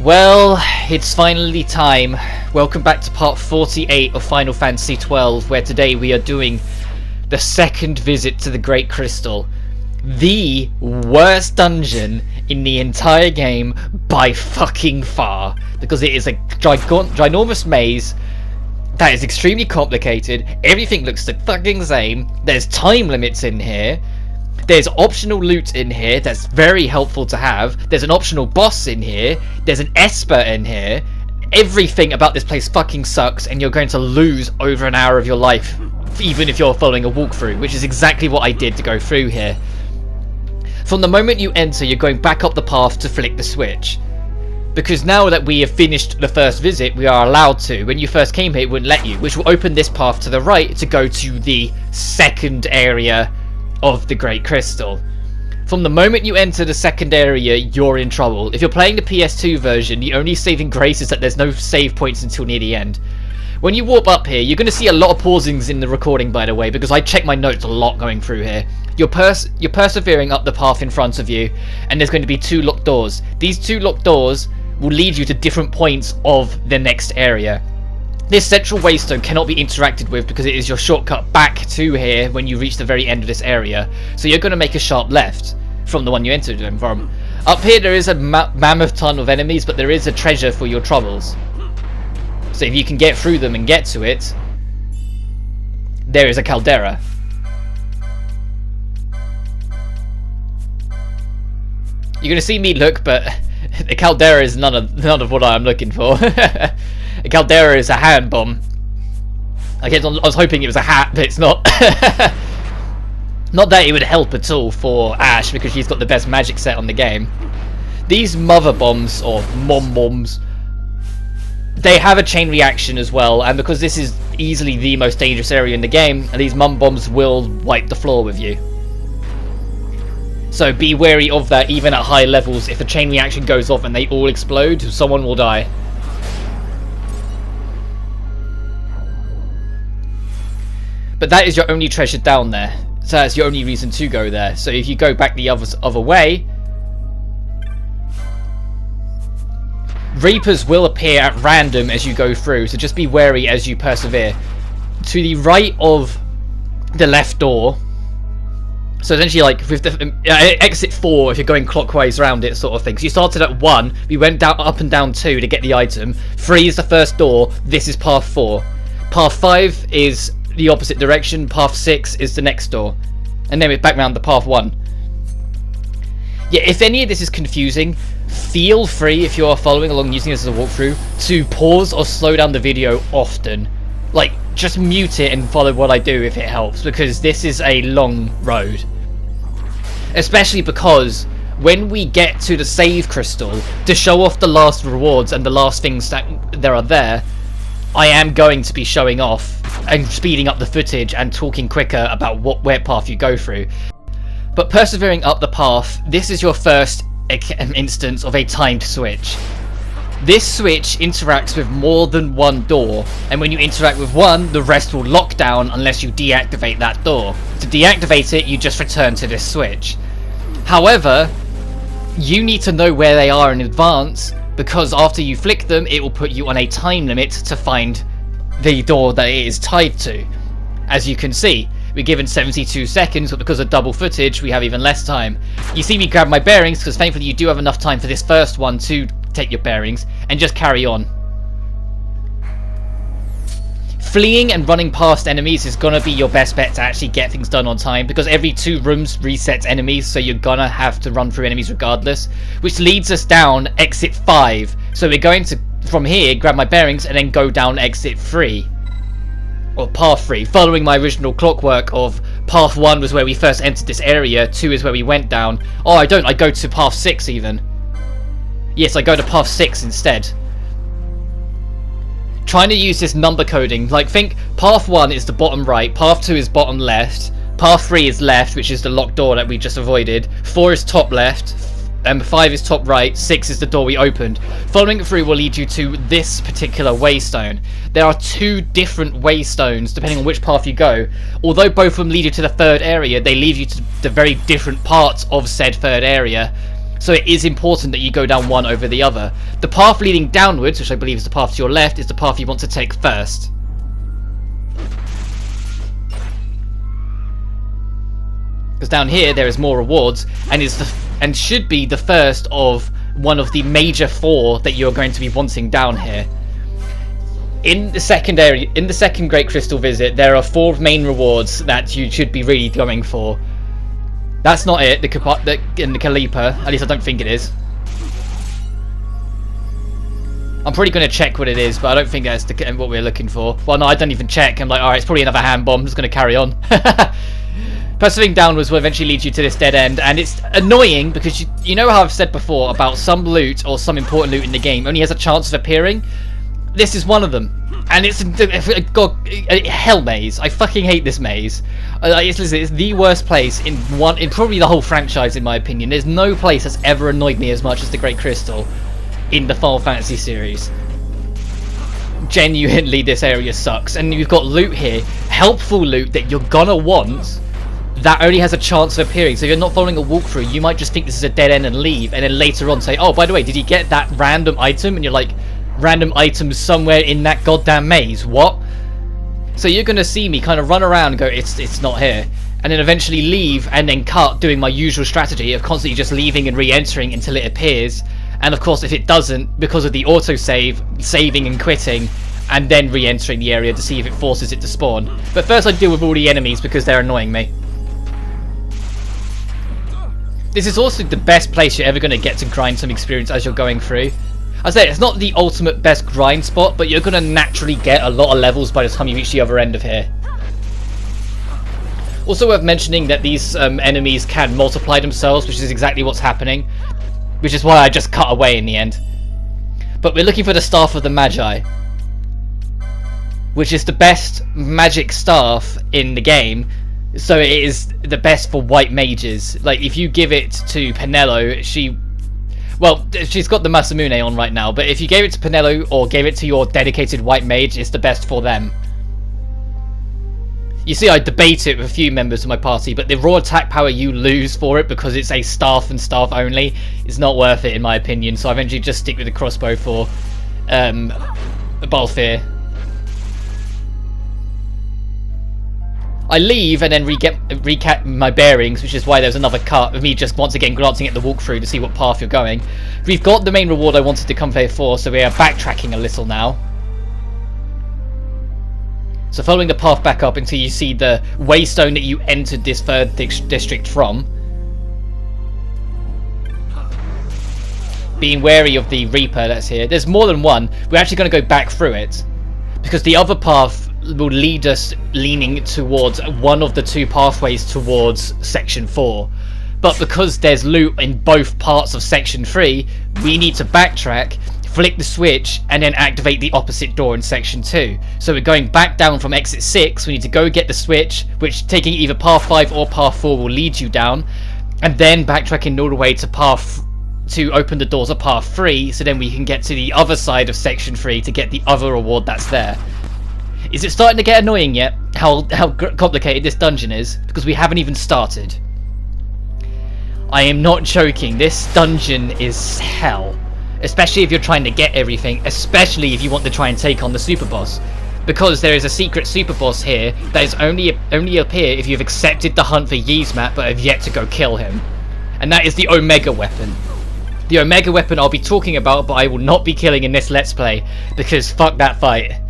Well, it's finally time. Welcome back to part 48 of Final Fantasy XII, where today we are doing the second visit to the Great Crystal. The worst dungeon in the entire game by fucking far, because it is a ginormous maze that is extremely complicated. Everything looks the fucking same. There's time limits in here. There's optional loot in here that's very helpful to have. There's an optional boss in here. There's an Esper in here. Everything about this place fucking sucks, and you're going to lose over an hour of your life, even if you're following a walkthrough, which is exactly what I did to go through here. From the moment you enter, you're going back up the path to flick the switch. Because now that we have finished the first visit, we are allowed to. When you first came here, it wouldn't let you, which will open this path to the right to go to the second area of the Great Crystal. From the moment you enter the second area, you're in trouble. If you're playing the PS2 version, the only saving grace is that there's no save points until near the end. When you warp up here, you're going to see a lot of pausings in the recording, by the way, because I check my notes a lot going through here. You're persevering up the path in front of you, and there's going to be two locked doors. These two locked doors will lead you to different points of the next area. This central waystone cannot be interacted with because it is your shortcut back to here when you reach the very end of this area. So you're going to make a sharp left from the one you entered from. Up here there is a mammoth ton of enemies, but there is a treasure for your troubles. So if you can get through them and get to it, there is a caldera. You're going to see me look, but the caldera is none of what I'm looking for. A caldera is a hand bomb. I was hoping it was a hat, but it's not. Not that it would help at all for Ash, because she's got the best magic set on the game. These mother bombs, or mom bombs, they have a chain reaction as well, and because this is easily the most dangerous area in the game, these mum bombs will wipe the floor with you. So be wary of that, even at high levels. If a chain reaction goes off and they all explode, someone will die. But that is your only treasure down there, so that's your only reason to go there. So if you go back the other way, Reapers will appear at random as you go through, so just be wary as you persevere. To the right of the left door, so essentially like with the exit 4 if you're going clockwise around it sort of thing. So you started at 1, we went down up and down 2 to get the item. 3 is the first door, this is path 4. Path 5 is the opposite direction, path 6 is the next door, and then we're back round the path 1. Yeah, if any of this is confusing, feel free, if you are following along using this as a walkthrough, to pause or slow down the video often. Like, just mute it and follow what I do if it helps, because this is a long road. Especially because when we get to the save crystal, to show off the last rewards and the last things that there are there, I am going to be showing off and speeding up the footage and talking quicker about where path you go through. But persevering up the path, this is your first instance of a timed switch. This switch interacts with more than one door, and when you interact with one, the rest will lock down unless you deactivate that door. To deactivate it, you just return to this switch. However, you need to know where they are in advance, because after you flick them, it will put you on a time limit to find the door that it is tied to. As you can see, we're given 72 seconds, but because of double footage, we have even less time. You see me grab my bearings, because thankfully you do have enough time for this first one to take your bearings, and just carry on. Fleeing and running past enemies is gonna be your best bet to actually get things done on time, because every 2 rooms resets enemies, so you're gonna have to run through enemies regardless, which leads us down exit 5. So we're going to, from here, grab my bearings and then go down exit 3. Or path 3, following my original clockwork of path 1 was where we first entered this area, 2 is where we went down. Oh, I go to path 6 even. Yes, I go to path 6 instead. Trying to use this number coding, like think path 1 is the bottom right, path 2 is bottom left, path 3 is left, which is the locked door that we just avoided, 4 is top left, 5 is top right, 6 is the door we opened. Following it through will lead you to this particular waystone. There are 2 different waystones depending on which path you go. Although both of them lead you to the third area, they lead you to the very different parts of said third area. So it is important that you go down one over the other. The path leading downwards, which I believe is the path to your left, is the path you want to take first. Because down here there is more rewards, and should be the first of one of the major 4 that you're going to be wanting down here. In the second area, in the second Great Crystal visit, there are 4 main rewards that you should be really going for. That's not it. In the Kalipa, at least I don't think it is. I'm probably going to check what it is, but I don't think that's what we're looking for. Well, no, I don't even check. I'm like, alright, it's probably another hand bomb. I'm just going to carry on. Persevering downwards will eventually lead you to this dead end, and it's annoying because you know how I've said before about some loot or some important loot in the game only has a chance of appearing. This is one of them, and it's a hell maze. I fucking hate this maze. It's the worst place in probably the whole franchise, in my opinion. There's no place that's ever annoyed me as much as the Great Crystal in the Final Fantasy series. Genuinely, this area sucks, and you've got loot here, helpful loot that you're gonna want, that only has a chance of appearing. So if you're not following a walkthrough, you might just think this is a dead end and leave, and then later on say, oh, by the way, did you get that random item? And you're like, random items somewhere in that goddamn maze, what? So you're gonna see me kind of run around and go, it's not here, and then eventually leave and then cut, doing my usual strategy of constantly just leaving and re-entering until it appears. And of course, if it doesn't, because of the autosave, saving and quitting, and then re-entering the area to see if it forces it to spawn. But first I deal with all the enemies because they're annoying me. This is also the best place you're ever going to get to grind some experience as you're going through. I say it's not the ultimate best grind spot, but you're going to naturally get a lot of levels by the time you reach the other end of here. Also worth mentioning that these enemies can multiply themselves, which is exactly what's happening, which is why I just cut away in the end. But we're looking for the Staff of the Magi, which is the best magic staff in the game. So it is the best for white mages. Like, if you give it to Penelo, she's got the Masamune on right now, but if you gave it to Penelo or gave it to your dedicated white mage, it's the best for them. You see, I debate it with a few members of my party, but the raw attack power you lose for it because it's a staff and staff only is not worth it in my opinion, so I eventually just stick with the crossbow for Balthier. I leave and then recap my bearings, which is why there's another cut of me just once again glancing at the walkthrough to see what path you're going. We've got the main reward I wanted to come here for, so we are backtracking a little now. So following the path back up until you see the waystone that you entered this third district from. Being wary of the Reaper that's here. There's more than one. We're actually going to go back through it, because the other path will lead us leaning towards one of the 2 pathways towards Section 4. But because there's loot in both parts of Section 3, we need to backtrack, flick the switch, and then activate the opposite door in Section 2. So we're going back down from Exit 6, we need to go get the switch, which taking either Path 5 or Path 4 will lead you down, and then backtracking all the way to open the doors of Path 3, so then we can get to the other side of Section 3 to get the other reward that's there. Is it starting to get annoying yet, how complicated this dungeon is? Because we haven't even started. I am not joking, this dungeon is hell. Especially if you're trying to get everything, especially if you want to try and take on the super boss. Because there is a secret super boss here that is only appear if you've accepted the hunt for Yzmat but have yet to go kill him. And that is the Omega weapon. The Omega weapon I'll be talking about, but I will not be killing in this Let's Play, because fuck that fight.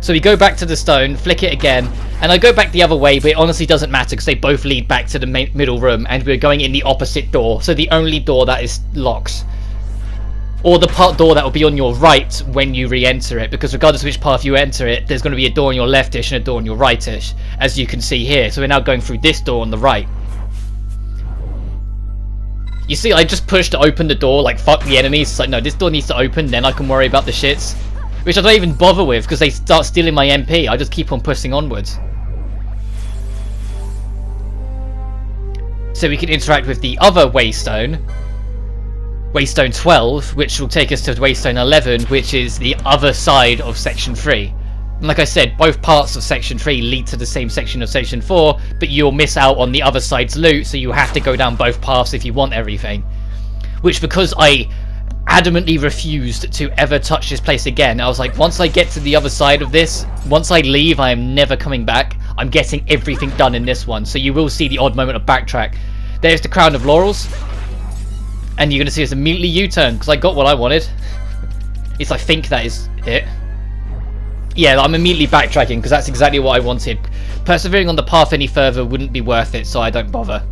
So we go back to the stone, flick it again, and I go back the other way, but it honestly doesn't matter because they both lead back to the middle room, and we're going in the opposite door, so the only door that is locked. Or the door that will be on your right when you re-enter it, because regardless of which path you enter it, there's going to be a door on your leftish and a door on your rightish, as you can see here. So we're now going through this door on the right. You see, I just pushed to open the door, like fuck the enemies. It's like, no, this door needs to open, then I can worry about the shits. Which I don't even bother with, because they start stealing my MP. I just keep on pushing onwards. So we can interact with the other Waystone. Waystone 12, which will take us to Waystone 11, which is the other side of Section 3. And like I said, both parts of Section 3 lead to the same section of Section 4, but you'll miss out on the other side's loot, so you have to go down both paths if you want everything. which, because I adamantly refused to ever touch this place again, I was like, once I get to the other side of this, once I leave, I am never coming back. I'm getting everything done in this one, so you will see the odd moment of backtrack. There's the Crown of Laurels, and you're going to see us immediately U-turn, because I got what I wanted. At least I think that is it. Yeah, I'm immediately backtracking, because that's exactly what I wanted. Persevering on the path any further wouldn't be worth it, so I don't bother.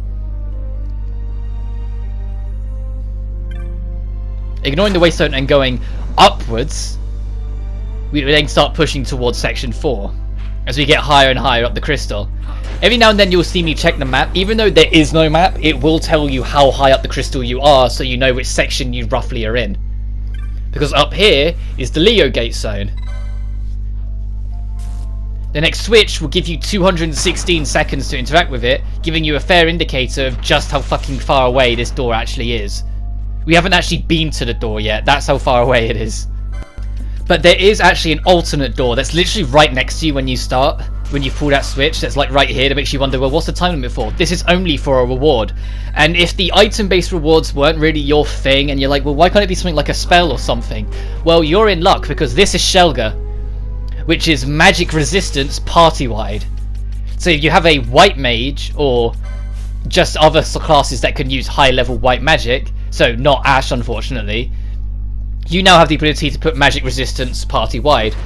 Ignoring the Waystone and going upwards, we then start pushing towards section 4 as we get higher and higher up the crystal. Every now and then you'll see me check the map. Even though there is no map, it will tell you how high up the crystal you are, so you know which section you roughly are in. Because up here is the Leo Gate zone. The next switch will give you 216 seconds to interact with it, giving you a fair indicator of just how fucking far away this door actually is. We haven't actually been to the door yet, that's how far away it is. But there is actually an alternate door that's literally right next to you when you start, when you pull that switch, that's like right here, that makes you wonder, well, what's the time limit for? This is only for a reward. And if the item-based rewards weren't really your thing, and you're like, well, why can't it be something like a spell or something? Well, you're in luck, because this is Shelga, which is magic resistance party-wide. So if you have a white mage, or just other classes that can use high-level white magic, so not Ash, unfortunately, you now have the ability to put magic resistance party-wide.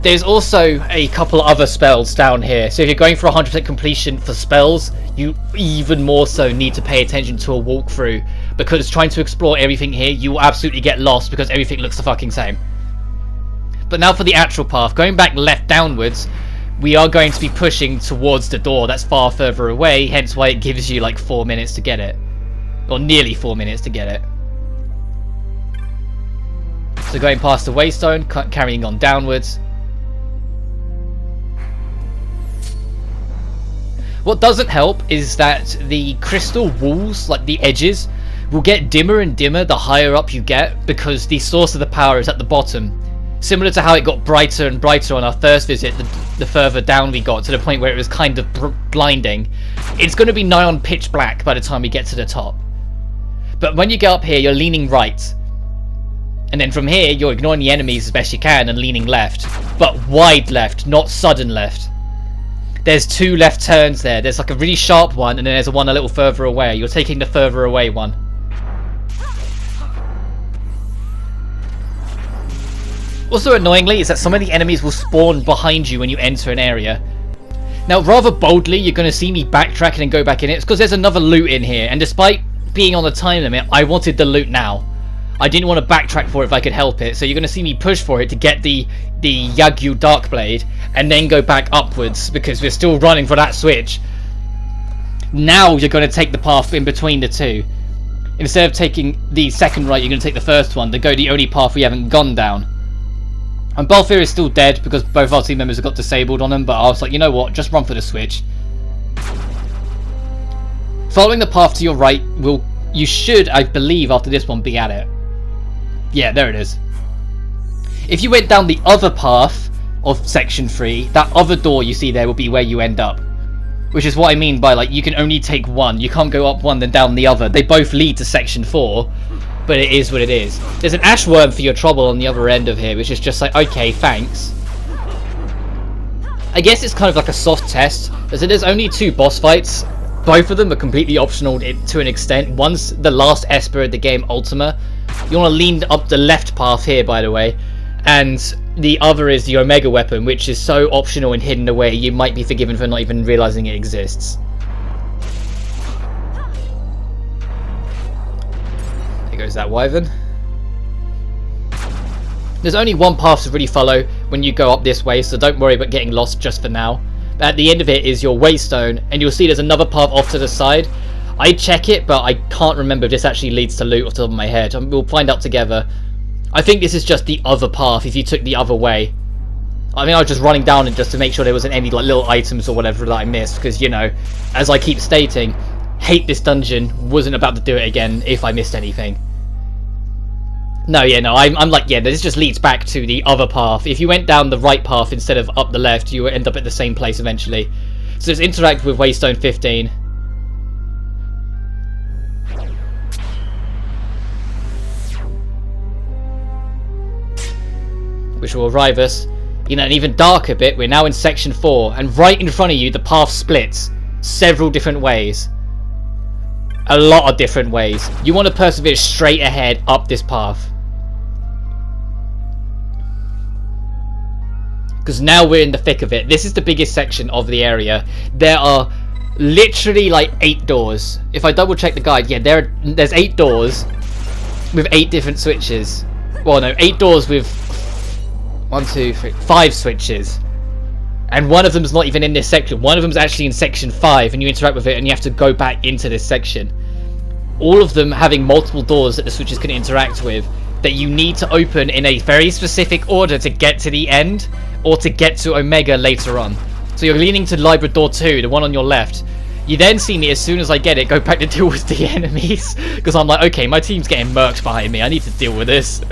There's also a couple other spells down here, so if you're going for 100% completion for spells, you even more so need to pay attention to a walkthrough, because trying to explore everything here, you will absolutely get lost because everything looks the fucking same. But now for the actual path, going back left downwards, we are going to be pushing towards the door that's far further away, hence why it gives you like 4 minutes to get it. Or nearly 4 minutes to get it. So going past the Waystone, carrying on downwards. What doesn't help is that the crystal walls, like the edges, will get dimmer and dimmer the higher up you get, because the source of the power is at the bottom. Similar to how it got brighter and brighter on our first visit, the further down we got, to the point where it was kind of blinding. It's going to be nigh on pitch black by the time we get to the top. But when you get up here, you're leaning right. And then from here, you're ignoring the enemies as best you can and leaning left. But wide left, not sudden left. There's 2 left turns there. There's like a really sharp one, and then there's one a little further away. You're taking the further away one. Also annoyingly is that some of the enemies will spawn behind you when you enter an area. Now rather boldly, you're going to see me backtrack and then go back in it. It's because there's another loot in here, and despite being on the time limit, I wanted the loot now. I didn't want to backtrack for it if I could help it, so you're going to see me push for it to get the Yagyu Darkblade, and then go back upwards, because we're still running for that switch. Now you're going to take the path in between the two. Instead of taking the second right, you're going to take the first one, to go the only path we haven't gone down. And Balthier is still dead, because both our team members have got disabled on him, but I was like, you know what, just run for the switch. Following the path to your right, you should, I believe, after this one, be at it. Yeah, there it is. If you went down the other path of section 3, that other door you see there will be where you end up. Which is what I mean by, like, you can only take one. You can't go up one then down the other. They both lead to section 4, but it is what it is. There's an ash worm for your trouble on the other end of here, which is just like, okay, thanks. I guess it's kind of like a soft test. There's only 2 boss fights. Both of them are completely optional to an extent. One's the last Esper of the game, Ultima. You want to lean up the left path here, by the way. And the other is the Omega weapon, which is so optional and hidden away, you might be forgiven for not even realizing it exists. There goes that wyvern. There's only one path to really follow when you go up this way, so don't worry about getting lost just for now. But at the end of it is your Waystone, and you'll see there's another path off to the side. I check it, but I can't remember if this actually leads to loot off the top of my head. We'll find out together. I think this is just the other path if you took the other way. I mean, I was just running down it just to make sure there wasn't any like little items or whatever that I missed, because, you know, as I keep stating, hate this dungeon, wasn't about to do it again if I missed anything. No, yeah, no, I'm like, yeah, this just leads back to the other path. If you went down the right path instead of up the left, you would end up at the same place eventually. So let's interact with Waystone 15. which will arrive us in an even darker bit. We're now in section 4, and right in front of you the path splits several different ways. A lot of different ways. You want to persevere straight ahead up this path, because now we're in the thick of it. This is the biggest section of the area. There are literally like 8 doors. If I double check the guide, yeah, there's 8 doors with 8 different switches. Well, no, 8 doors with 5 switches, and one of them is not even in this section. One of them is actually in section 5, and you interact with it and you have to go back into this section. All of them having multiple doors that the switches can interact with, that you need to open in a very specific order to get to the end, or to get to Omega later on. So you're leaning to Libra door 2, the one on your left. You then see me, as soon as I get it, go back to deal with the enemies, because I'm like, okay, my team's getting murked behind me, I need to deal with this.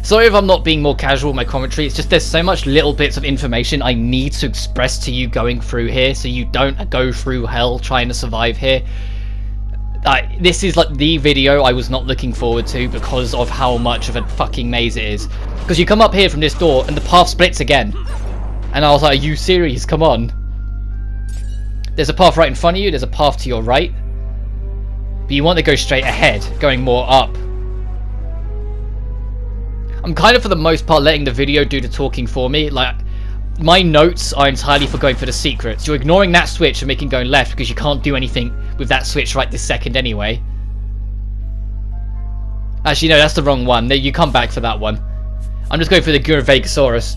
Sorry if I'm not being more casual with my commentary, it's just there's so much little bits of information I need to express to you going through here, so you don't go through hell trying to survive here. This is like the video I was not looking forward to because of how much of a fucking maze it is. Because you come up here from this door and the path splits again. And I was like, are you serious? Come on. There's a path right in front of you, there's a path to your right. But you want to go straight ahead, going more up. I'm kind of, for the most part, letting the video do the talking for me. Like, my notes are entirely for going for the secrets. You're ignoring that switch and making going left because you can't do anything with that switch right this second anyway. Actually, no, that's the wrong one. You come back for that one. I'm just going for the Guravagosaurus,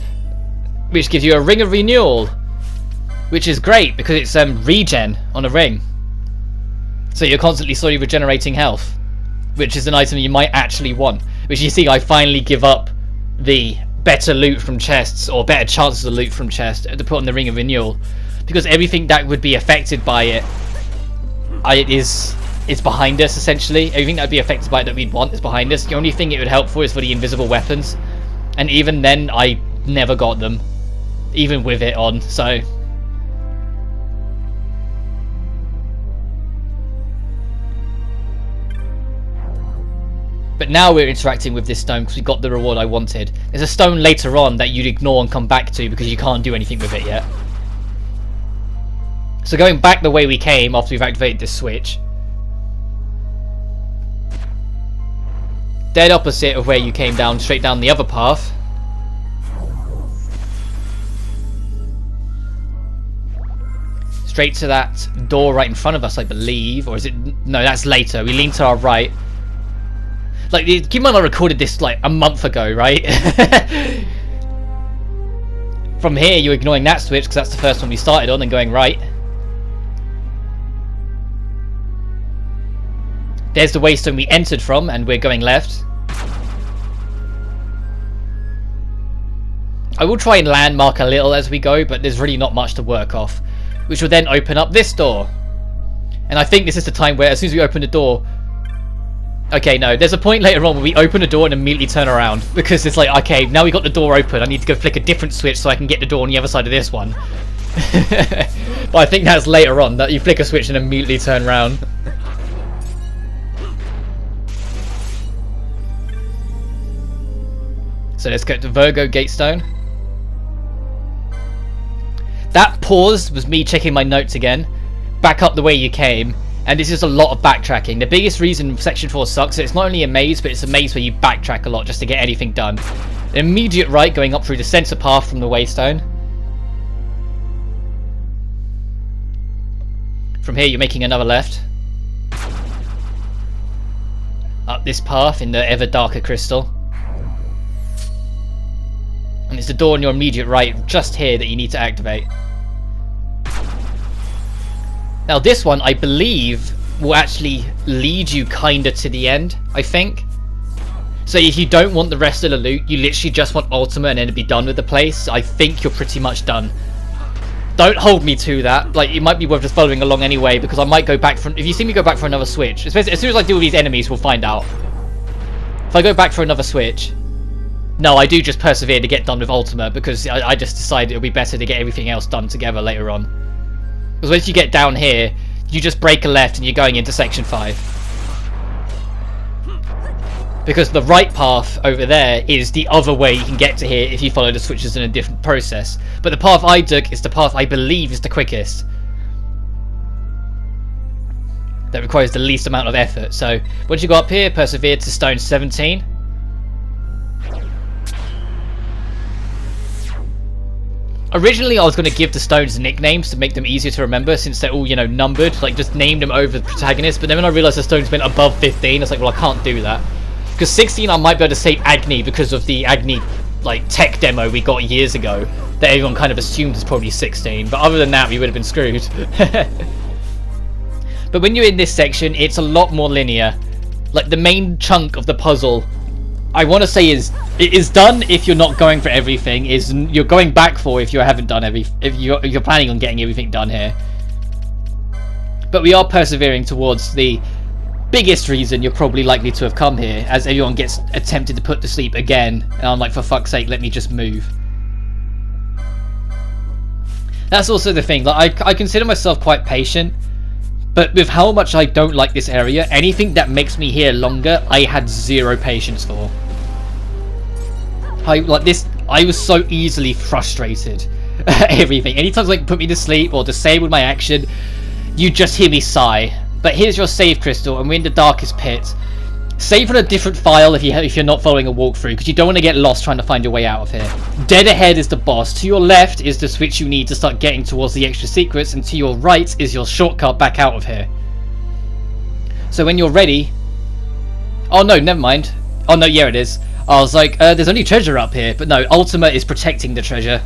which gives you a Ring of Renewal, which is great because it's regen on a ring. So you're constantly slowly regenerating health, which is an item you might actually want. Which, you see, I finally give up the better loot from chests, or better chances of loot from chests, to put on the Ring of Renewal, because everything that would be affected by it is behind us, essentially. Everything that would be affected by it that we'd want is behind us. The only thing it would help for is for the invisible weapons, and even then I never got them, even with it on. So but now we're interacting with this stone because we got the reward I wanted. There's a stone later on that you'd ignore and come back to because you can't do anything with it yet. So going back the way we came after we've activated this switch, dead opposite of where you came down, straight down the other path. Straight to that door right in front of us, I believe. Or is it? No, that's later. We lean to our right. Like, keep in mind I recorded this like a month ago, right? From here, you're ignoring that switch because that's the first one we started on and going right. There's the waystone we entered from, and we're going left. I will try and landmark a little as we go, but there's really not much to work off. Which will then open up this door. And I think this is the time where, as soon as we open the door... Okay, no, there's a point later on where we open the door and immediately turn around. Because it's like, okay, now we got the door open, I need to go flick a different switch so I can get the door on the other side of this one. But I think that's later on, that you flick a switch and immediately turn around. So let's go to Virgo Gatestone. That pause was me checking my notes again. Back up the way you came. And this is a lot of backtracking. The biggest reason Section 4 sucks is it's not only a maze, but it's a maze where you backtrack a lot just to get anything done. Immediate right, going up through the centre path from the Waystone. From here, you're making another left. Up this path in the ever darker crystal. And it's the door on your immediate right, just here, that you need to activate. Now this one, I believe, will actually lead you kinda to the end, I think. So if you don't want the rest of the loot, you literally just want Ultima and then be done with the place, I think you're pretty much done. Don't hold me to that. Like, it might be worth just following along anyway, because I might go back for... If you see me go back for another switch, especially as soon as I deal with these enemies, we'll find out. If I go back for another switch... No, I do just persevere to get done with Ultima, because I just decided it would be better to get everything else done together later on. Because once you get down here, you just break a left and you're going into Section 5. Because the right path over there is the other way you can get to here if you follow the switches in a different process. But the path I took is the path I believe is the quickest. That requires the least amount of effort. So once you go up here, persevere to stone 17. Originally I was going to give the stones nicknames to make them easier to remember, since they're all, you know, numbered. Like, just name them over the protagonist. But then when I realised the stones went above 15, I was like, well, I can't do that. Because 16 I might be able to say Agni because of the Agni, like, tech demo we got years ago that everyone kind of assumed is probably 16. But other than that, we would have been screwed. But when you're in this section, it's a lot more linear. Like, the main chunk of the puzzle, I want to say it is done if you're not going for everything. You're going back for if you haven't done if you're planning on getting everything done here. But we are persevering towards the biggest reason you're probably likely to have come here, as everyone gets attempted to put to sleep again, and I'm like, for fuck's sake, let me just move. That's also the thing. Like, I consider myself quite patient. But with how much I don't like this area, anything that makes me here longer, I had zero patience for. I was so easily frustrated at everything. Anytime like put me to sleep or disabled my action, you just hear me sigh. But here's your save crystal, and we're in the darkest pit. Save on a different file if you're not following a walkthrough, because you don't want to get lost trying to find your way out of here. Dead ahead is the boss. To your left is the switch you need to start getting towards the extra secrets, and to your right is your shortcut back out of here. So when you're ready... Oh no, never mind. Oh no, yeah it is. I was like, there's only treasure up here. But no, Ultima is protecting the treasure.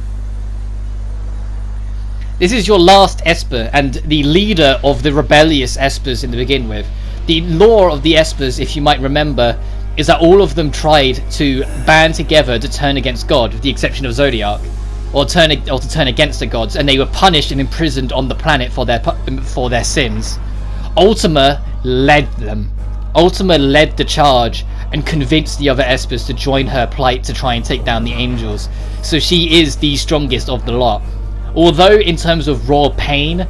This is your last Esper, and the leader of the rebellious Espers in the begin with. The lore of the Espers, if you might remember, is that all of them tried to band together to turn against God, with the exception of Zodiac, or to turn against the gods, and they were punished and imprisoned on the planet for their sins. Ultima led them. Ultima led the charge and convinced the other Espers to join her plight to try and take down the angels. So she is the strongest of the lot. Although in terms of raw pain,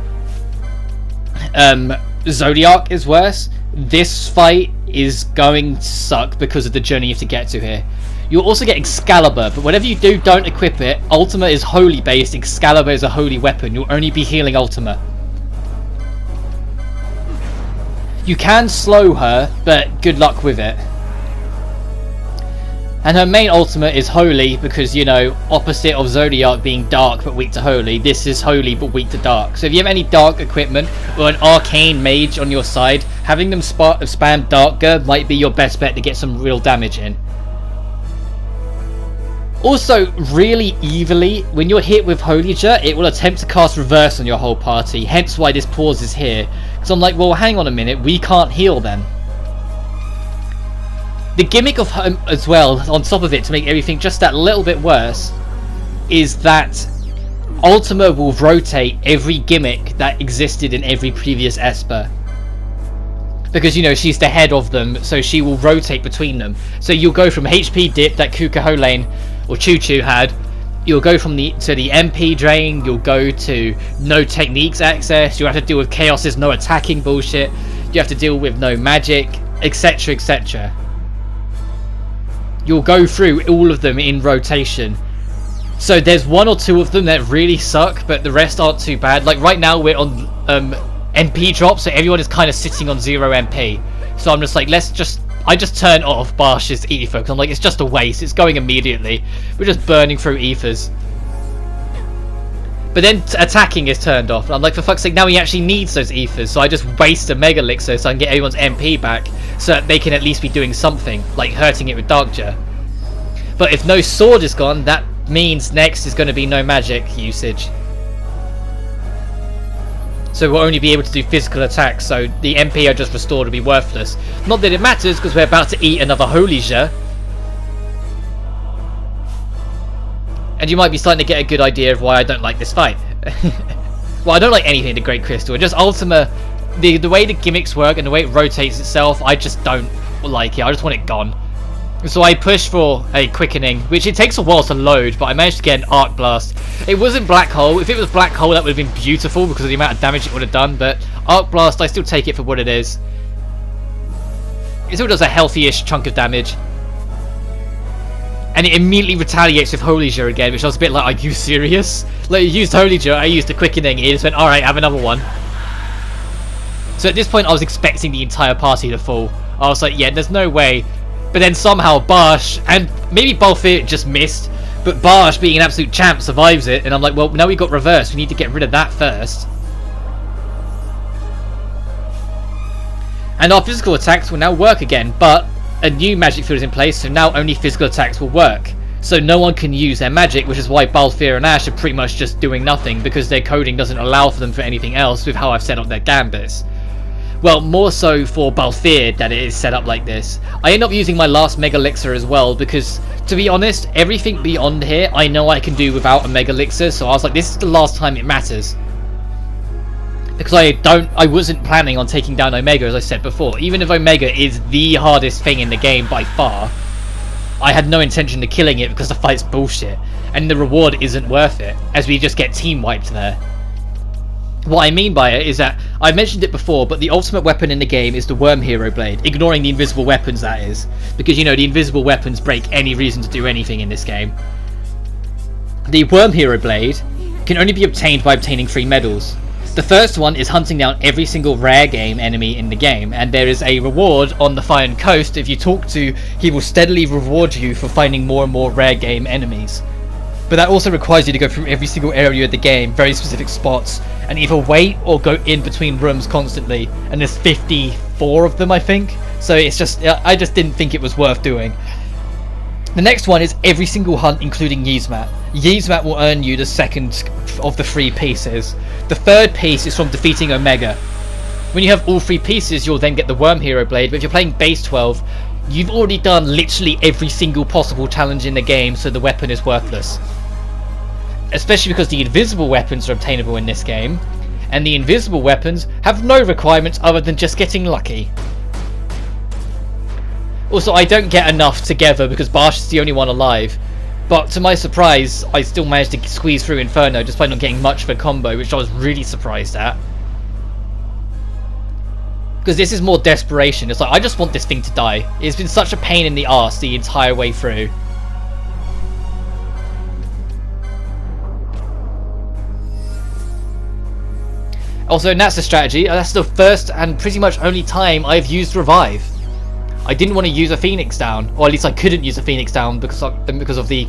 Zodiac is worse. This fight is going to suck because of the journey you have to get to here. You'll also get Excalibur, but whatever you do, don't equip it. Ultima is holy based, Excalibur is a holy weapon. You'll only be healing Ultima. You can slow her, but good luck with it. And her main ultimate is holy because, you know, opposite of Zodiac being dark but weak to holy, this is holy but weak to dark. So if you have any dark equipment or an arcane mage on your side, having them spam Darker might be your best bet to get some real damage in. Also, really evilly, when you're hit with Holyja, it will attempt to cast reverse on your whole party, hence why this pause is here. Because I'm like, well, hang on a minute, we can't heal them. The gimmick of as well, on top of it, to make everything just that little bit worse, is that Ultima will rotate every gimmick that existed in every previous Esper. Because, you know, she's the head of them, so she will rotate between them. So you'll go from HP dip that Kuka Holane or Choo Choo had, you'll go from the MP drain, you'll go to no techniques access, you'll have to deal with Chaos's no attacking bullshit, you have to deal with no magic, etc, etc. You'll go through all of them in rotation. So there's one or two of them that really suck, but the rest aren't too bad. Like right now we're on MP drop, so everyone is kind of sitting on 0 MP. So I'm just like, I just turn off Barsh's ether, because I'm like, it's just a waste, it's going immediately. We're just burning through ethers. But then attacking is turned off, and I'm like, for fuck's sake, now he actually needs those ethers, so I just waste a Mega Elixir so I can get everyone's MP back, so that they can at least be doing something, like hurting it with Darkja. But if no sword is gone, that means next is going to be no magic usage. So we'll only be able to do physical attacks, so the MP I just restored will be worthless. Not that it matters, because we're about to eat another Holyja. And you might be starting to get a good idea of why I don't like this fight. Well, I don't like anything in the Great Crystal. Just Ultima, the way the gimmicks work and the way it rotates itself, I just don't like it. I just want it gone. So I push for a quickening, which it takes a while to load, but I managed to get an Arc Blast. It wasn't Black Hole. If it was Black Hole, that would have been beautiful because of the amount of damage it would have done, but Arc Blast, I still take it for what it is. it still does a healthy-ish chunk of damage. And it immediately retaliates with Holy Jur again, which I was a bit like, are you serious? Like, you used Holy Jur, I used the quickening, it just went, alright, have another one. So at this point I was expecting the entire party to fall. I was like, yeah, there's no way. But then somehow Barsh, and maybe Balthier just missed, but Barsh, being an absolute champ, survives it, and I'm like, well, now we got reversed, we need to get rid of that first. And our physical attacks will now work again, but a new magic field is in place, so now only physical attacks will work. So no one can use their magic, which is why Balthier and Ashe are pretty much just doing nothing, because their coding doesn't allow for them for anything else with how I've set up their gambits. Well, more so for Balthier that it is set up like this. I end up using my last Mega Elixir as well, because, to be honest, everything beyond here I know I can do without a Mega Elixir, so I was like, this is the last time it matters. Because I wasn't planning on taking down Omega, as I said before. Even if Omega is the hardest thing in the game by far, I had no intention of killing it because the fight's bullshit, and the reward isn't worth it, as we just get team wiped there. What I mean by it is that, I've mentioned it before, but the ultimate weapon in the game is the Worm Hero Blade, ignoring the invisible weapons, that is. Because, you know, the invisible weapons break any reason to do anything in this game. The Worm Hero Blade can only be obtained by obtaining 3 medals. The first one is hunting down every single rare game enemy in the game, and there is a reward on the Fyron Coast. If you talk to, he will steadily reward you for finding more and more rare game enemies. But that also requires you to go through every single area of the game, very specific spots, and either wait or go in between rooms constantly, and there's 54 of them, I think, so it's just, I just didn't think it was worth doing. The next one is every single hunt, including Yzmat. Yzmat will earn you the second of the 3 pieces. The third piece is from defeating Omega. When you have all 3 pieces, you'll then get the Worm Hero Blade, but if you're playing base 12, you've already done literally every single possible challenge in the game, so the weapon is worthless. Especially because the invisible weapons are obtainable in this game, and the invisible weapons have no requirements other than just getting lucky. Also, I don't get enough together because Barsh is the only one alive, but to my surprise, I still managed to squeeze through Inferno despite not getting much of a combo, which I was really surprised at. Because this is more desperation. It's like, I just want this thing to die. It's been such a pain in the arse the entire way through. Also, and that's the strategy. That's the first and pretty much only time I've used Revive. I didn't want to use a Phoenix down, or at least I couldn't use a Phoenix down because of the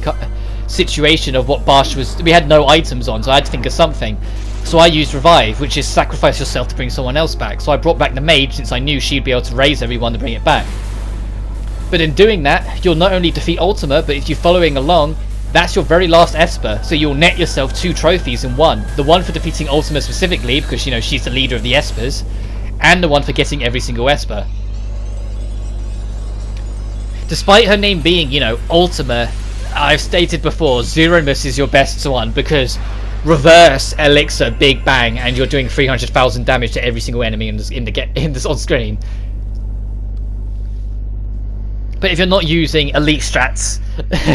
situation of what Barsh was. We had no items on, so I had to think of something. So I used Revive, which is sacrifice yourself to bring someone else back. So I brought back the Mage, since I knew she'd be able to raise everyone to bring it back. But in doing that, you'll not only defeat Ultima, but if you're following along, that's your very last Esper. So you'll net yourself 2 trophies in one. The one for defeating Ultima specifically, because, you know, she's the leader of the Espers, and the one for getting every single Esper. Despite her name being, you know, Ultima, I've stated before, Zeromus is your best one, because reverse Elixir Big Bang and you're doing 300,000 damage to every single enemy in this on screen. But if you're not using elite strats,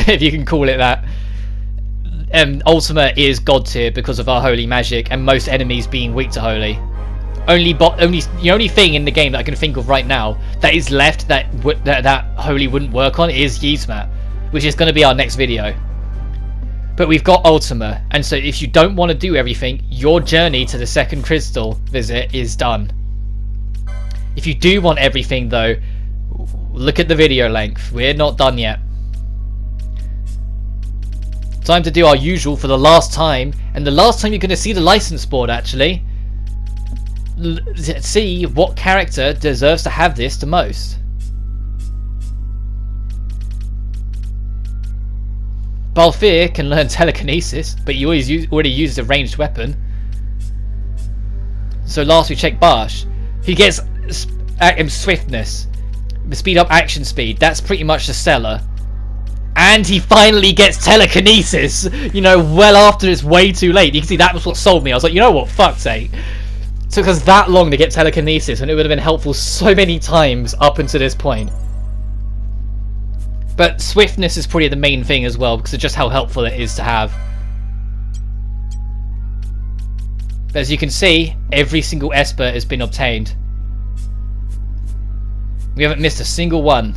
if you can call it that, Ultima is god tier because of our holy magic and most enemies being weak to holy. The only thing in the game that I can think of right now that is left that holy wouldn't work on is Yzmat, which is going to be our next video. But we've got Ultima, and so if you don't want to do everything, your journey to the second crystal visit is done. If you do want everything though, look at the video length. We're not done yet. Time to do our usual for the last time, and the last time you're going to see the license board actually. See what character deserves to have this the most. Balthier can learn telekinesis, but he already uses a ranged weapon. So last we check Barsh. He gets swiftness, speed up action speed. That's pretty much the seller. And he finally gets telekinesis. You know, well after it's way too late. You can see that was what sold me. I was like, you know what, fuck's sake. It took us that long to get telekinesis, and it would have been helpful so many times up until this point. But swiftness is probably the main thing as well, because of just how helpful it is to have. But as you can see, every single Esper has been obtained. We haven't missed a single one.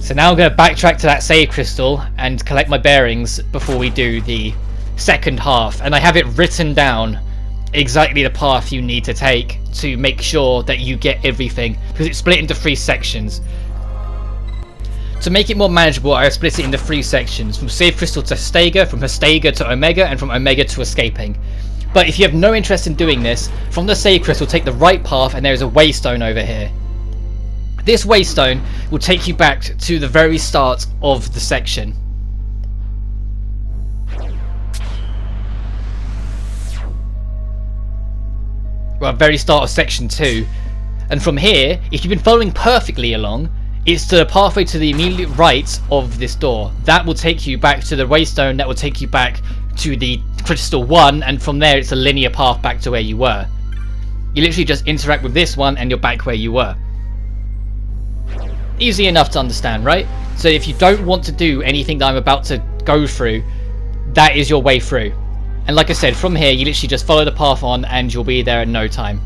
So now I'm going to backtrack to that save crystal and collect my bearings before we do the second half. And I have it written down exactly the path you need to take to make sure that you get everything, because it's split into 3 sections. To make it more manageable, I have split it into 3 sections, from save crystal to Stega, from Stega to Omega, and from Omega to escaping. But if you have no interest in doing this, from the save crystal take the right path and there is a waystone over here. This waystone will take you back to the very start of the section. Well, very start of section 2. And from here, if you've been following perfectly along, it's to the pathway to the immediate right of this door. That will take you back to the waystone, that will take you back to the crystal 1, and from there it's a linear path back to where you were. You literally just interact with this one and you're back where you were. Easy enough to understand, right? So if you don't want to do anything that I'm about to go through, that is your way through. And like I said, from here you literally just follow the path on and you'll be there in no time.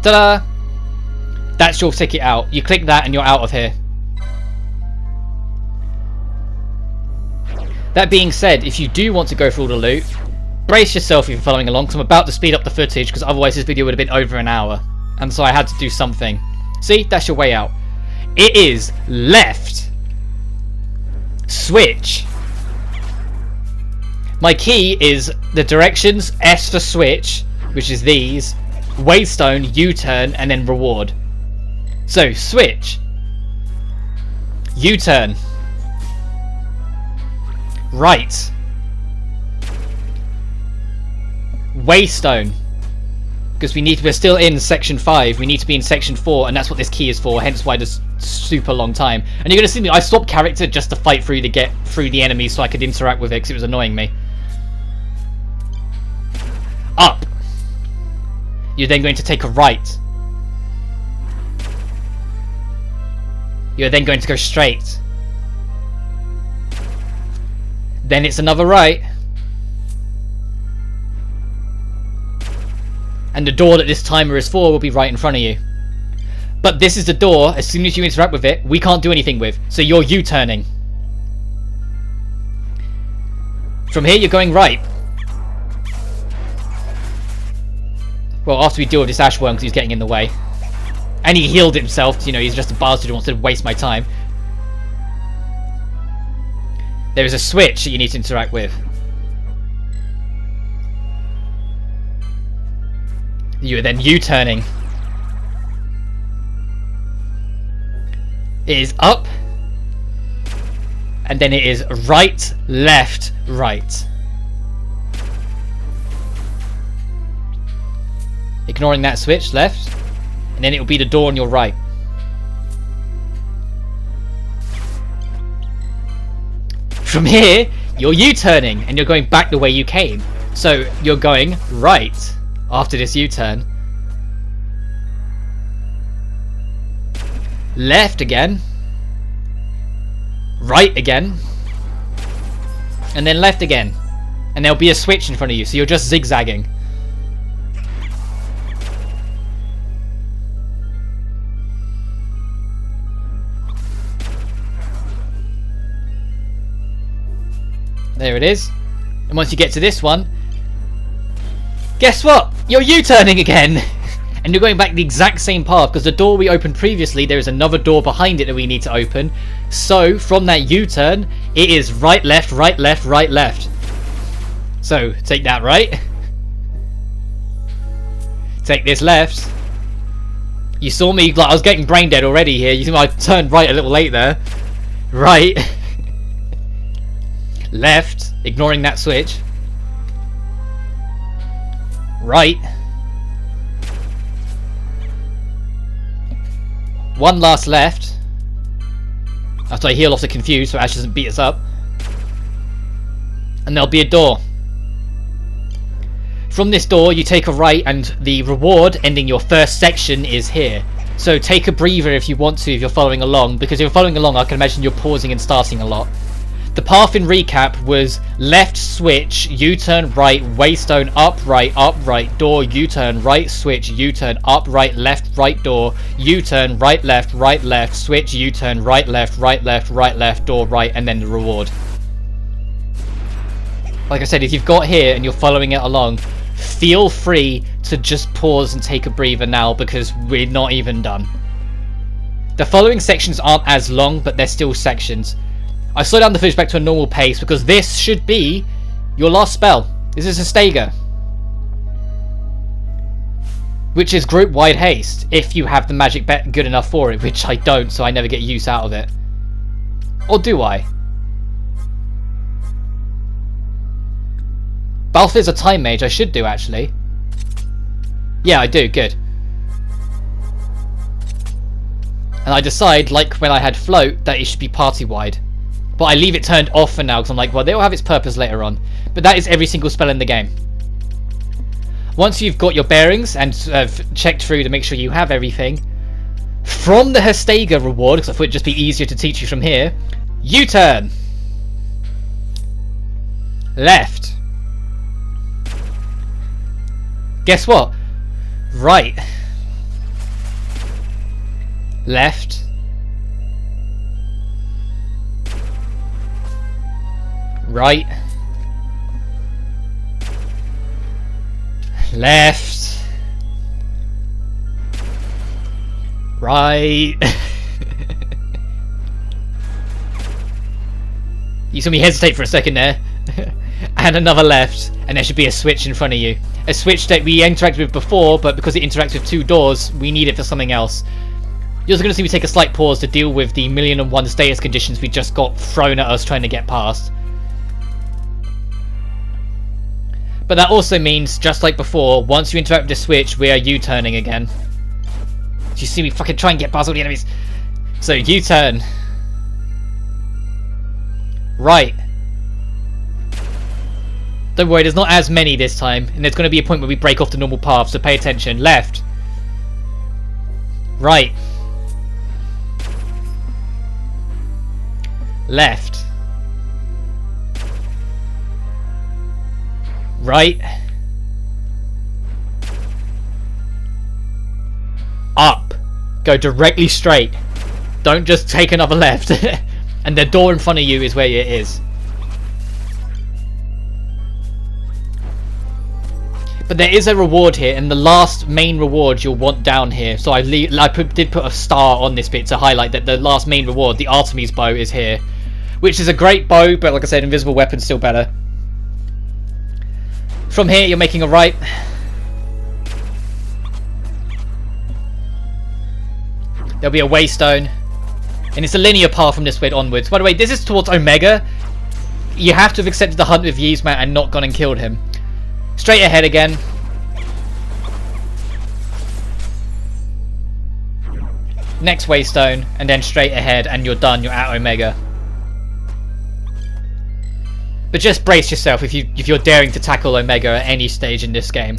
Ta-da! That's your ticket out. You click that and you're out of here. That being said, if you do want to go through all the loot, brace yourself if you're following along, because I'm about to speed up the footage, because otherwise this video would have been over an hour. And so I had to do something. See, that's your way out. It is left. Switch. My key is the directions, S for switch, which is these, waystone, U-turn, and then reward. So, switch. U-turn. Right. Waystone. Because we're still in section 5, we need to be in section 4, and that's what this key is for, hence why this super long time. And you're going to see me, I swapped character just to fight through to get through the enemies so I could interact with it, because it was annoying me. Up. You're then going to take a right. You're then going to go straight. Then it's another right. And the door that this timer is for will be right in front of you. But this is the door, as soon as you interact with it, we can't do anything with. So you're U-turning. From here you're going right. Well, after we deal with this ash worm because he's getting in the way. And he healed himself, you know, he's just a bastard who wants to waste my time. There is a switch that you need to interact with. You are then U-turning. It is up. And then it is right, left, right. Ignoring that switch, left. And then it will be the door on your right. From here, you're U-turning and you're going back the way you came. So you're going right after this U-turn. Left again. Right again. And then left again. And there'll be a switch in front of you, so you're just zigzagging. There it is. And once you get to this one, guess what? You're U-turning again! And you're going back the exact same path, because the door we opened previously, there is another door behind it that we need to open. So, from that U-turn, it is right, left, right, left, right, left. So, take that right. Take this left. You saw me, like, I was getting brain dead already here. You see I turned right a little late there. Right. Left, ignoring that switch. Right. One last left. After I heal off the confused so Ash doesn't beat us up. And there'll be a door. From this door you take a right, and the reward ending your first section is here. So take a breather if you want to, if you're following along, because if you're following along I can imagine you're pausing and starting a lot. The path in recap was left switch, U-turn right, waystone up right, door, U-turn right, switch, U-turn up right, door, U-turn right, left, switch, U-turn right, left, door, right, and then the reward. Like I said, if you've got here and you're following it along, feel free to just pause and take a breather now, because we're not even done. The following sections aren't as long, but they're still sections. I slow down the footage back to a normal pace because this should be your last spell. This is a Stagger, which is group wide haste if you have the magic bet good enough for it, which I don't, so I never get use out of it. Or do I? Balthazar's a time mage. I should do, actually. Yeah, I do. Good. And I decide, like when I had float, that it should be party wide. But I leave it turned off for now because I'm like, well, they will have its purpose later on. But that is every single spell in the game. Once you've got your bearings and checked through to make sure you have everything, from the Hestega reward, because I thought it'd just be easier to teach you from here, U-turn. Left. Guess what? Right. Left. Right. Left. Right. You saw me hesitate for a second there. And another left. And there should be a switch in front of you. A switch that we interacted with before, but because it interacts with two doors, we need it for something else. You're also going to see me take a slight pause to deal with the 1,000,001 status conditions we just got thrown at us trying to get past. But that also means, just like before, once you interact with the switch, we are U-turning again. You see me fucking try and get past all the enemies. So, U-turn. Right. Don't worry, there's not as many this time. And there's going to be a point where we break off the normal path, so pay attention. Left. Right. Left. Right. Up. Go directly straight. Don't just take another left. And the door in front of you is where it is. But there is a reward here, and the last main reward you'll want down here. So I did put a star on this bit to highlight that the last main reward, the Artemis bow, is here. Which is a great bow, but like I said, invisible weapon's still better. From here, you're making a right. There'll be a waystone. And it's a linear path from this bit onwards. By the way, this is towards Omega. You have to have accepted the hunt with Yzma and not gone and killed him. Straight ahead again. Next waystone, and then straight ahead, and you're done. You're at Omega. But just brace yourself if you're daring to tackle Omega at any stage in this game.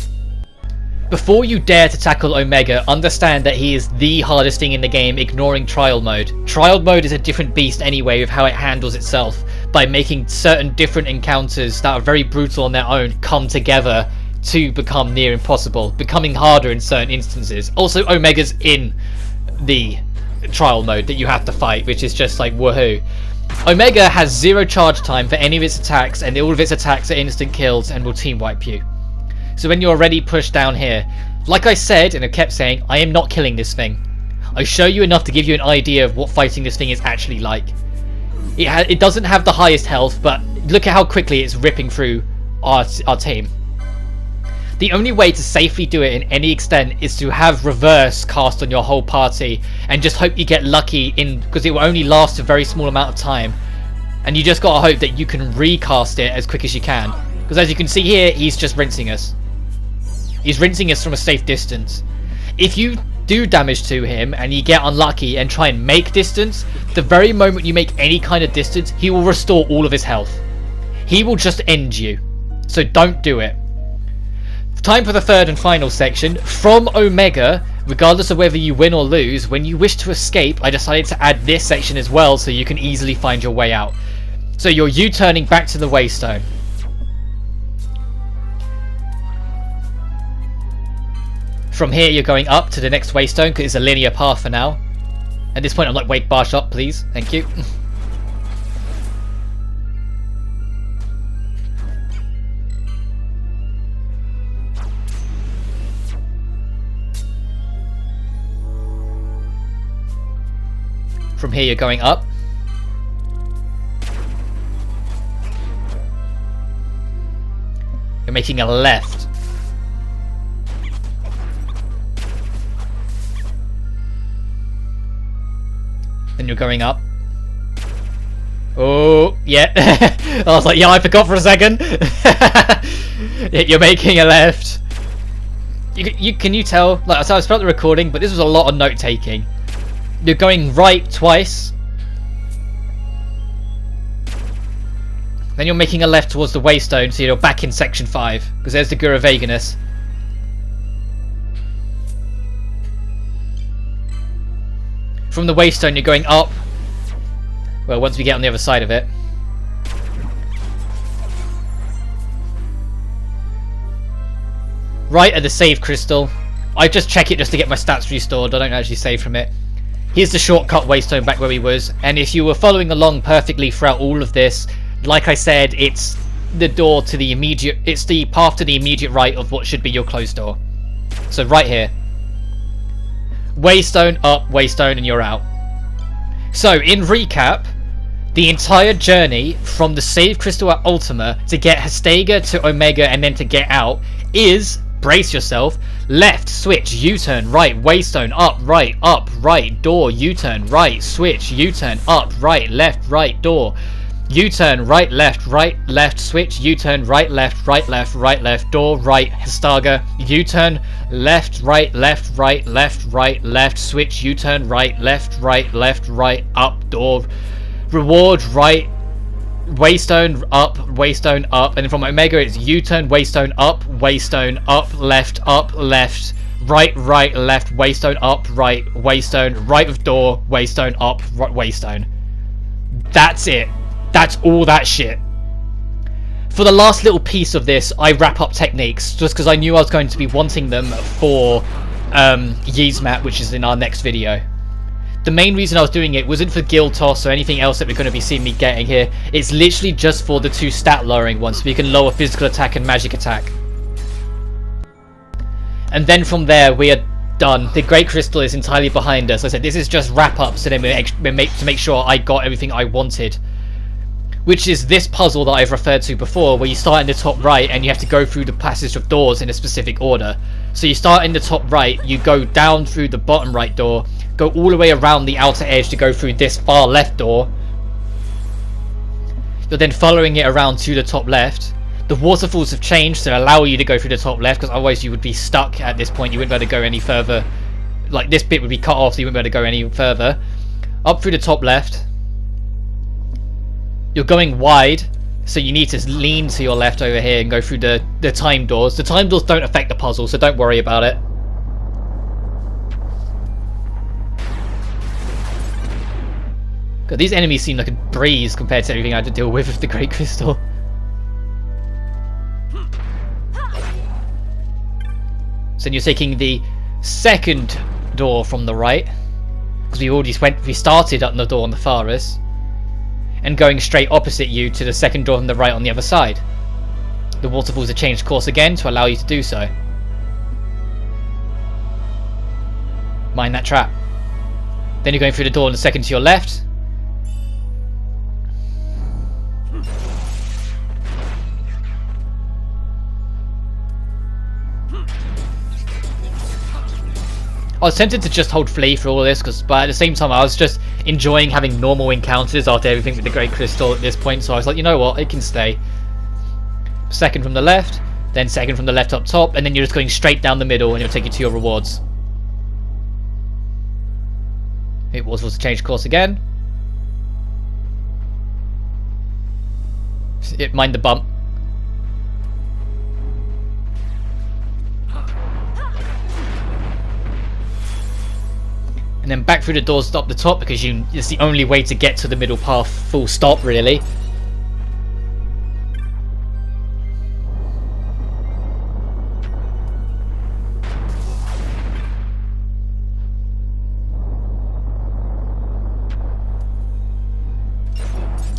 Before you dare to tackle Omega, understand that he is the hardest thing in the game, ignoring Trial Mode. Trial Mode is a different beast anyway with how it handles itself, by making certain different encounters that are very brutal on their own come together to become near impossible, becoming harder in certain instances. Also, Omega's in the Trial Mode that you have to fight, which is just like woohoo. Omega has 0 charge time for any of its attacks, and all of its attacks are instant kills and will team wipe you. So when you're already pushed down here, like I said, and I kept saying, I am not killing this thing. I show you enough to give you an idea of what fighting this thing is actually like. It doesn't have the highest health, but look at how quickly it's ripping through our team. The only way to safely do it in any extent is to have reverse cast on your whole party and just hope you get lucky because it will only last a very small amount of time. And you just gotta hope that you can recast it as quick as you can. Because as you can see here, he's just rinsing us. He's rinsing us from a safe distance. If you do damage to him and you get unlucky and try and make distance, the very moment you make any kind of distance, he will restore all of his health. He will just end you. So don't do it. Time for the third and final section. From Omega, regardless of whether you win or lose, when you wish to escape, I decided to add this section as well so you can easily find your way out. So you're U-turning back to the Waystone. From here you're going up to the next Waystone because it's a linear path for now. At this point I'm like, wait, barge up please, thank you. From here you're going up. You're making a left. Then you're going up. Oh, yeah. I was like, yeah, I forgot for a second. You're making a left. Can you tell? Like, so I started the recording, but this was a lot of note taking. You're going right twice. Then you're making a left towards the Waystone, so you're back in section 5. Because there's the Gura Vaganus. From the Waystone you're going up. Well, once we get on the other side of it. Right at the save crystal. I just check it just to get my stats restored. I don't actually save from it. Here's the shortcut Waystone back where we was. And if you were following along perfectly throughout all of this, like I said, it's the door to the immediate... It's the path to the immediate right of what should be your closed door. So right here. Waystone, up, Waystone, and you're out. So, in recap, the entire journey from the save crystal at Ultima to get Hastega to Omega and then to get out is, brace yourself, left, switch, U-turn, right, Waystone, up, right, door, U-turn, right, switch, U-turn, up, right, door, U-turn, right, left, switch, U-turn, right, left, door, right, Hastega, U-turn, left, switch, U-turn, right, up, door, reward, right, Waystone, up, and then from Omega it's U-turn, Waystone, up, left, right, left, Waystone, up, right, Waystone, right of door, Waystone, up, right, Waystone. That's it. That's all that shit. For the last little piece of this, I wrap up techniques, just because I knew I was going to be wanting them for Yzmat, which is in our next video. The main reason I was doing it wasn't for guild toss or anything else that we're going to be seeing me getting here. It's literally just for the 2 stat lowering ones, so you can lower physical attack and magic attack. And then from there, we are done. The Great Crystal is entirely behind us. I said this is just wrap up, so then we make sure I got everything I wanted. Which is this puzzle that I've referred to before, where you start in the top right and you have to go through the passage of doors in a specific order. So you start in the top right, you go down through the bottom right door, go all the way around the outer edge to go through this far left door. You're then following it around to the top left. The waterfalls have changed to allow you to go through the top left, because otherwise you would be stuck at this point. You wouldn't be able to go any further. Like, this bit would be cut off, so you wouldn't be able to go any further. Up through the top left. You're going wide, so you need to lean to your left over here and go through the time doors. The time doors don't affect the puzzle, so don't worry about it. God, these enemies seem like a breeze compared to everything I had to deal with the Great Crystal. So then you're taking the second door from the right, because we started at the door on the farthest, and going straight opposite you to the second door on the right on the other side. The waterfalls have changed course again to allow you to do so. Mind that trap. Then you're going through the door on the second to your left. I was tempted to just hold flee for all of this, but at the same time I was just enjoying having normal encounters after everything with the Great Crystal at this point, so I was like, you know what, it can stay. Second from the left, then second from the left up top, and then you're just going straight down the middle and it'll take you to your rewards. It was to change course again. Mind the bump. And then back through the doors up the top, because it's the only way to get to the middle path full stop, really.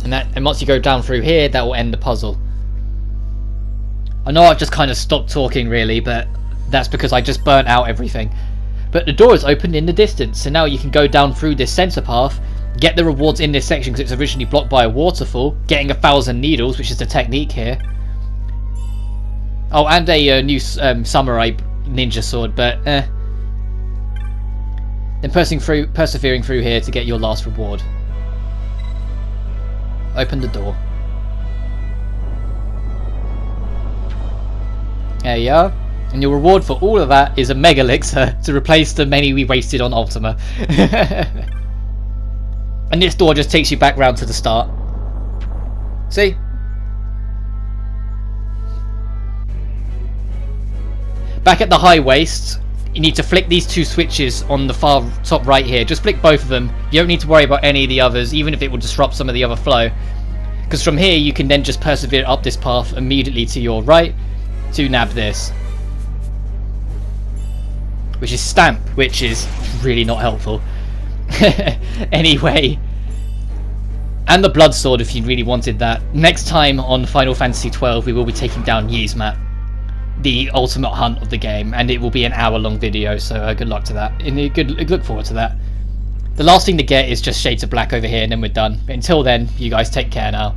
And once you go down through here, that will end the puzzle. I know I've just kind of stopped talking really, but that's because I just burnt out everything. But the door is opened in the distance, so now you can go down through this centre path, get the rewards in this section because it's originally blocked by a waterfall, getting 1,000 needles, which is the technique here. Oh, and a new samurai ninja sword, but then persevering through here to get your last reward. Open the door. There you are. And your reward for all of that is a Mega Elixir to replace the many we wasted on Ultima. And this door just takes you back round to the start. See? Back at the high waist, you need to flick these two switches on the far top right here. Just flick both of them. You don't need to worry about any of the others, even if it will disrupt some of the other flow. Because from here you can then just persevere up this path immediately to your right to nab this. Which is stamp, which is really not helpful. Anyway. And the blood sword if you really wanted that. Next time on Final Fantasy XII we will be taking down Yzmat, the ultimate hunt of the game, and it will be an hour-long video, so good luck to that. And look forward to that. The last thing to get is just Shades of Black over here, and then we're done. But until then, you guys take care now.